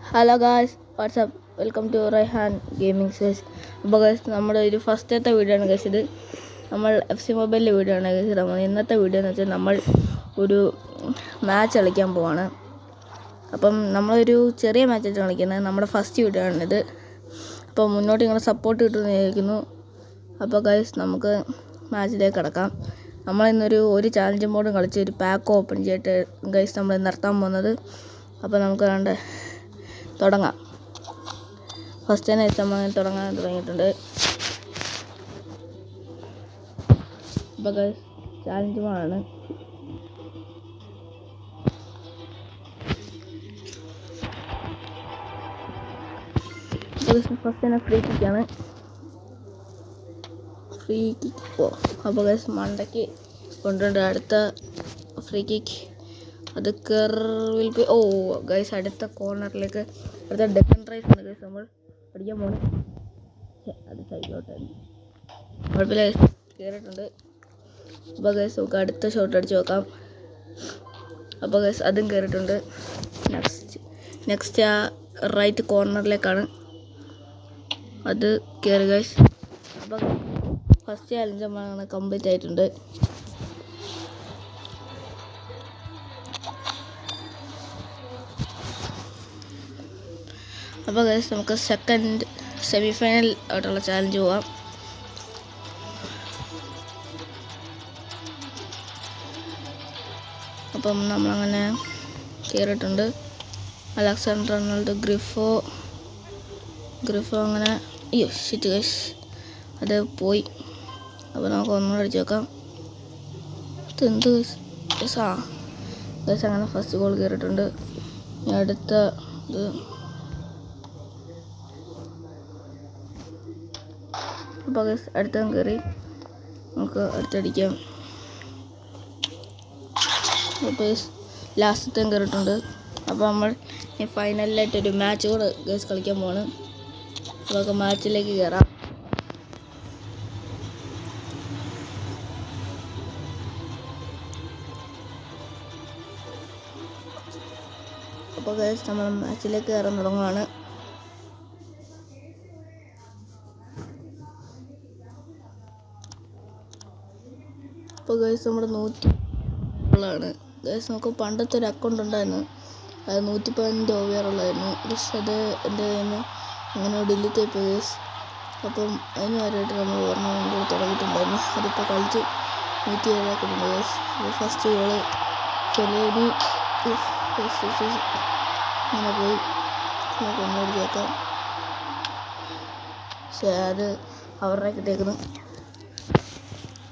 Hello guys, WhatsApp, welcome to Raihan gaming says. അപ്പോൾ guys, നമ്മുടെ ഒരു ഫസ്റ്റത്തെ വീഡിയോ ആണ് ഗായ്സ്. ഇത് നമ്മൾ FC മൊബൈലിലെ വീഡിയോ ആണ് ഗായ്സ്. നമ്മൾ ഇന്നത്തെ വീഡിയോ എന്ന് വെച്ചാൽ നമ്മൾ ഒരു മാച്ച് കളിക്കാൻ പോവാണ്. അപ്പം നമ്മളൊരു ചെറിയ മാച്ചായിട്ട് കളിക്കുന്നത്, നമ്മുടെ ഫസ്റ്റ് വീഡിയോ ആണിത്. അപ്പോൾ മുന്നോട്ട് നിങ്ങളുടെ സപ്പോർട്ട് കിട്ടുമെന്ന് വിചാരിക്കുന്നു. അപ്പോൾ ഗായ്സ്, നമുക്ക് മാച്ചിലേക്ക് കിടക്കാം. നമ്മളിന്നൊരു ചാലഞ്ച് മോഡും കളിച്ച് ഒരു പാക്ക് ഓപ്പൺ ചെയ്തിട്ട് ഗായ്സ് നമ്മൾ നിർത്താൻ പോകുന്നത്. അപ്പോൾ നമുക്ക് വേണ്ട തുടങ്ങാം. ഫസ്റ്റ് തന്നെ നമ്മൾ തുടങ്ങാൻ തുടങ്ങിയിട്ടുണ്ട്. അപ്പോൾ ഗൈസ്, ചാലഞ്ച് മോഡാണ്. ഫസ്റ്റ് തന്നെ ഫ്രീ കിക്കാണ്. ഫ്രീ കിക്ക് അപ്പോൾ ഗൈസ് മണ്ടയ്ക്ക് കൊണ്ടുണ്ട് അടുത്ത ഫ്രീ കിക്ക്. അത് കർവിൽ പോയി ഗൈസ് അടുത്ത കോർണറിലേക്ക് അടുത്ത ഡെഫൻഡറൈസ് ആണ് ഗൈസ് നമ്മൾ അടിക്കാൻ പോകണം. അത് സൈഡിലോട്ടായിരുന്നു, കുഴപ്പമില്ല കയറിയിട്ടുണ്ട്. അപ്പോൾ ഗൈസ് നമുക്ക് അടുത്ത ഷോട്ട് അടിച്ച് നോക്കാം. അപ്പോൾ ഗൈസ് അതും കയറിയിട്ടുണ്ട്. നെക്സ്റ്റ് ആ റൈറ്റ് കോർണറിലേക്കാണ്, അത് കയറി ഗൈസ്. അപ്പോൾ ഫസ്റ്റ് ചാലഞ്ച് നമ്മളാണ് കംപ്ലീറ്റ് ആയിട്ടുണ്ട്. അപ്പോൾ ഗൈസ് നമുക്ക് സെക്കൻഡ് സെമി ഫൈനൽ ആയിട്ടുള്ള ചാലഞ്ച് പോവാം. അപ്പം നമ്മളങ്ങനെ കയറിയിട്ടുണ്ട്. അലക്സാണ്ടർ ആർണോൾഡ്, ഗ്രിഫോ അങ്ങനെ ഷിറ്റ് ഗൈസ് അത് പോയി. അപ്പോൾ നമുക്ക് ഒന്നുകൂടെ അടിച്ച് നോക്കാം. ഇതെന്ത് ഗൈസ് ഗൈസ് അങ്ങനെ ഫസ്റ്റ് ഗോൾ കയറിയിട്ടുണ്ട്. അടുത്ത ഇത് അപ്പോൾ ഗൈസ് അടുത്തതും കയറി, നമുക്ക് അടുത്തടിക്കാം. അപ്പോൾ ലാസ്റ്റത്തും കയറിയിട്ടുണ്ട്. അപ്പോൾ നമ്മൾ ഈ ഫൈനലിലായിട്ടൊരു മാച്ച് കൂടെ ഗൈസ് കളിക്കാൻ പോവാണ്. അപ്പോൾ മാച്ചിലേക്ക് കയറാം. അപ്പോൾ ഗൈസ് നമ്മൾ മാച്ചിലേക്ക് കയറാൻ തുടങ്ങുകയാണ്. അപ്പോൾ ഗൈസ് നമ്മുടെ 100 ഗൈസ്. നമുക്ക് പണ്ടത്തെ ഒരു അക്കൗണ്ട് ഉണ്ടായിരുന്നു, അത് 115 ഓവറുള്ളായിരുന്നു. പക്ഷെ അത് എൻ്റെ കയ്യിൽ നിന്ന് അങ്ങനെ ഡിലീറ്റ് ആയിപ്പോയി ഗൈസ്. അപ്പം അതിന് വരെയായിട്ട് നമ്മൾ ഓർമ്മ തുടങ്ങിയിട്ടുണ്ടായിരുന്നു. അതിപ്പോൾ കളിച്ച് 107 ആക്കിയിട്ടുണ്ട് ഗൈസ്. അപ്പോൾ ഫസ്റ്റ് ഗോള് ചെലേനി അങ്ങനെ പോയി. നമുക്ക് ഒന്നുകൂടി കേൾക്കാം. പക്ഷേ അത് അവരുടെ കിട്ടേക്കുന്നു.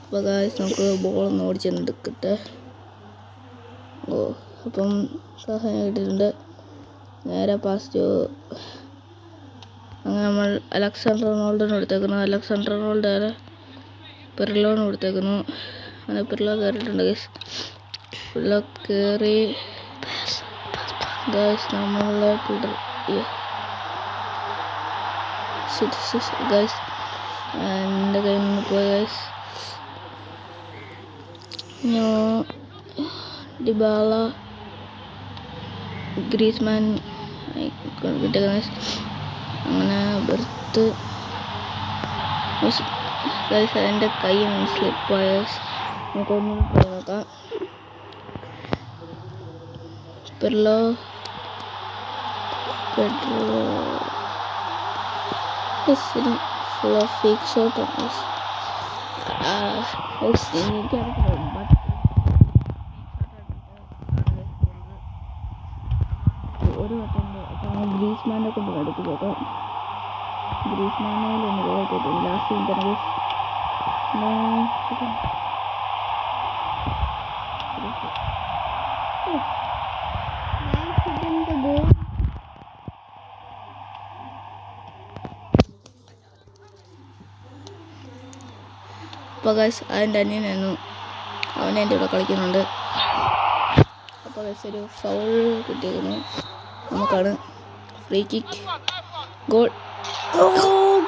അപ്പോൾ ഗൈസ് നമുക്ക് ബോളൊന്ന് ഓടിച്ചെടുക്കട്ടെ. അപ്പം സഹായം കിട്ടിയിട്ടുണ്ട്. നേരെ പാസ് അങ്ങനെ നമ്മൾ അലക്സാണ്ടർ ആർണോൾഡിന് കൊടുത്തേക്കുന്നു. അലക്സാണ്ടർ ആർണോൾഡ് നേരെ പിർലോന് കൊടുത്തേക്കുന്നു. അങ്ങനെ പിർലോ കയറിയിട്ടുണ്ട് ഗൈസ്. പിർലോ കയറി ഗൈസ് നമ്മളെ ഗൈസ് എൻ്റെ കയ്യിൽ നിന്ന് പോയി ഗൈസ്. ഡിബാല, ഗ്രീസ്മാൻ കിട്ടിയ അങ്ങനെ ബെർത്ത് ഗൈസ്. എൻ്റെ കൈ സ്ലിപ്പായ നമുക്കൊന്നും പോയി നോക്കാം. Perlo full of fake shot ആണ്. ഒരു വട്ടം ഗ്രീസ്മാനെ കൊണ്ട് കളിപ്പിച്ചേക്കാം. ഗ്രീസ്മാനോടൊന്ന് പോയിട്ടുണ്ട് ലാസ്റ്റ് മിനിറ്റ്. അപ്പോൾ ഗൈസ് അതിൻ്റെ അനിയനായിരുന്നു, അവനെ എൻ്റെ കൂടെ കളിക്കുന്നുണ്ട്. അപ്പോൾ ഗൈസ് ഒരു ഫൗൾ കിട്ടിയിരുന്നു നമുക്കാണ്. Free kick goal.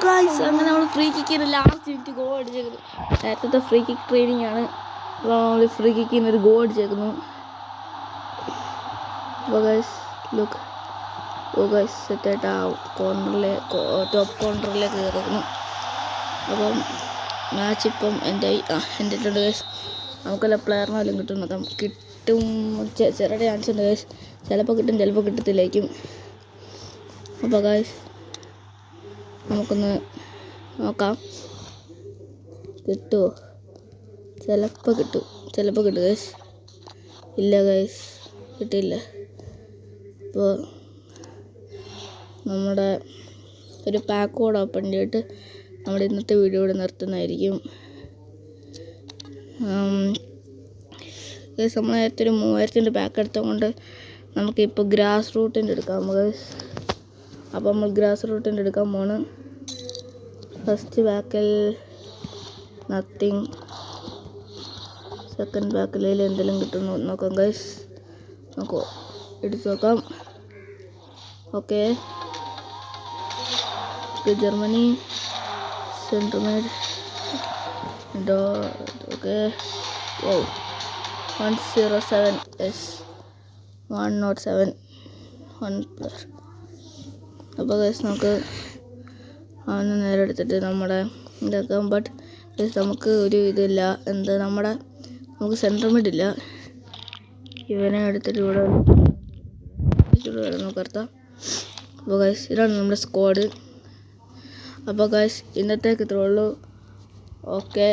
ഗൈസ് അങ്ങനെ നമ്മൾ ഫ്രീ കിക്കിന് ലാസ്റ്റ് മിനിറ്റ് ഗോൾ അടിച്ചേക്കുന്നു. നേരത്തെ ഫ്രീ കിക്ക് ട്രെയിനിങ് ആണ്. അപ്പോൾ നമ്മൾ ഫ്രീ കിക്കിന് ഒരു ഗോൾ അടിച്ചേക്കുന്നു. അപ്പോൾ ഗൈസ് ലുക്ക് ഗൈസ് സെറ്റായിട്ട് ആ ടോപ്പ് കോർണറിലേക്ക് കയറുന്നു. അപ്പം മാച്ച് ഇപ്പം എൻ്റെ ഉണ്ട് ഗൈസ്. നമുക്കല്ല പ്ലെയറിനാലും കിട്ടുന്നത് കിട്ടും, ചെറിയ ചാൻസ് ഉണ്ട് ഗൈസ്. ചിലപ്പോൾ കിട്ടും, ചിലപ്പോൾ കിട്ടത്തില്ലായിരിക്കും. അപ്പോൾ ഗൈസ് നമുക്കൊന്ന് നോക്കാം, കിട്ടുമോ? ചിലപ്പോൾ കിട്ടും ഗൈസ്. ഇല്ല ഗൈസ്, കിട്ടിയില്ല. അപ്പോൾ നമ്മുടെ ഒരു പാക്ക് കോഡ് ഓപ്പൺ ചെയ്തിട്ട് നമ്മുടെ ഇന്നത്തെ വീഡിയോ ഇവിടെ നിർത്തുന്നതായിരിക്കും. ഗൈസ് നമ്മൾ നേരത്തെ ഒരു 3000-ൻ്റെ പാക്ക് എടുത്തതുകൊണ്ട് നമുക്കിപ്പോൾ ഗ്രാസ് റൂട്ടിൻ്റെ എടുക്കാം ഗൈസ്. അപ്പോൾ നമ്മൾ ഗ്രാസ് റൂട്ടിൻ്റെ എടുക്കാൻ പോണ്. ഫസ്റ്റ് പാക്കിൽ നത്തിങ്, സെക്കൻഡ് പാക്കിൽ എന്തെങ്കിലും കിട്ടുന്നു നോക്കാം ഗൈസ്. നോക്കൂ, എടുത്ത് നോക്കാം. ഓക്കെ, ജർമ്മനി സെൻട്രമേഡ് ഓക്കെ. Oh 107 S 107 1 plus. അപ്പോൾ ഗൈസ് നമുക്ക് അവന് നേരെ എടുത്തിട്ട് നമ്മുടെ ഇതാക്കാം. ബട്ട് ഗൈസ് നമുക്ക് ഒരു ഇതില്ല, നമുക്ക് സെൻട്രൽ മിഡില്ല. ഇവനെ എടുത്തിട്ട് ഇവിടെ നോക്കർത്താം. അപ്പോൾ ഗൈസ് ഇതാണ് നമ്മുടെ സ്ക്വാഡ്. അപ്പോൾ ഗൈസ് ഇന്നത്തേക്ക് ഇത്രേ ഉള്ളൂ. ഓക്കെ.